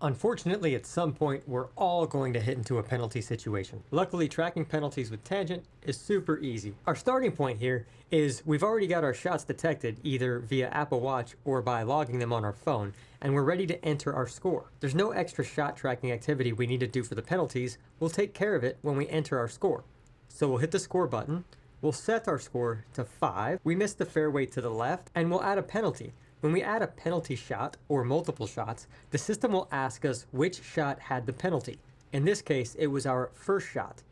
Unfortunately, at some point, we're all going to hit into a penalty situation. Luckily, tracking penalties with Tangent is super easy. Our starting point here is we've already got our shots detected either via Apple Watch or by logging them on our phone, and we're ready to enter our score. There's no extra shot tracking activity we need to do for the penalties. We'll take care of it when we enter our score. So we'll hit the score button, we'll set our score to 5, we missed the fairway to the left, and we'll add a penalty. When we add a penalty shot or multiple shots, the system will ask us which shot had the penalty. In this case, it was our first shot.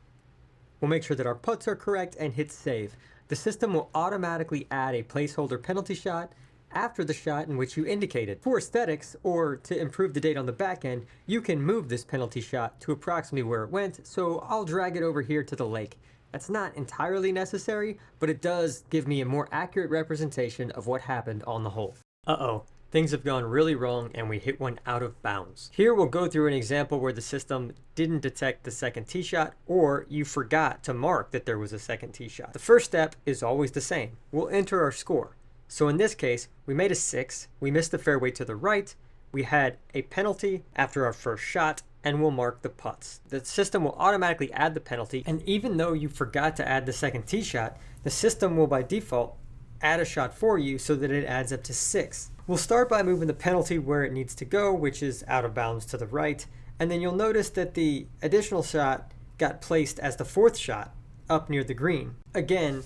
We'll make sure that our putts are correct and hit save. The system will automatically add a placeholder penalty shot after the shot in which you indicated. For aesthetics, or to improve the data on the back end, you can move this penalty shot to approximately where it went, so I'll drag it over here to the lake. That's not entirely necessary, but it does give me a more accurate representation of what happened on the hole. Uh-oh, things have gone really wrong and we hit one out of bounds. Here we'll go through an example where the system didn't detect the second tee shot, or you forgot to mark that there was a second tee shot. The first step is always the same. We'll enter our score. So in this case, we made a 6, we missed the fairway to the right, we had a penalty after our first shot, and we'll mark the putts. The system will automatically add the penalty, and even though you forgot to add the second tee shot, the system will by default add a shot for you so that it adds up to 6. We'll start by moving the penalty where it needs to go, which is out of bounds to the right, and then you'll notice that the additional shot got placed as the 4th shot up near the green. Again,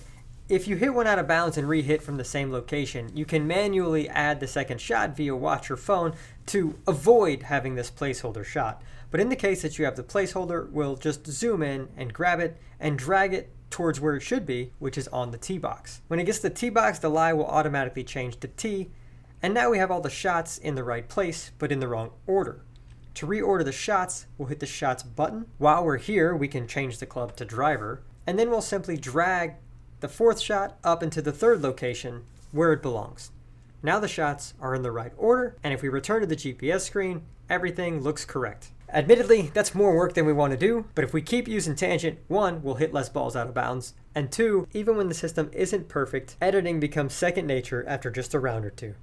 if you hit one out of bounds and re-hit from the same location, you can manually add the second shot via watch or phone to avoid having this placeholder shot. But in the case that you have the placeholder, we'll just zoom in and grab it and drag it towards where it should be, which is on the tee box. When it gets to the tee box, the lie will automatically change to tee, and now we have all the shots in the right place, but in the wrong order. To reorder the shots, we'll hit the shots button. While we're here, we can change the club to driver, and then we'll simply drag the 4th shot up into the 3rd location where it belongs. Now the shots are in the right order, and if we return to the GPS screen, everything looks correct. Admittedly, that's more work than we want to do, but if we keep using Tangent, 1, we'll hit less balls out of bounds, and 2, even when the system isn't perfect, editing becomes second nature after just a round or two.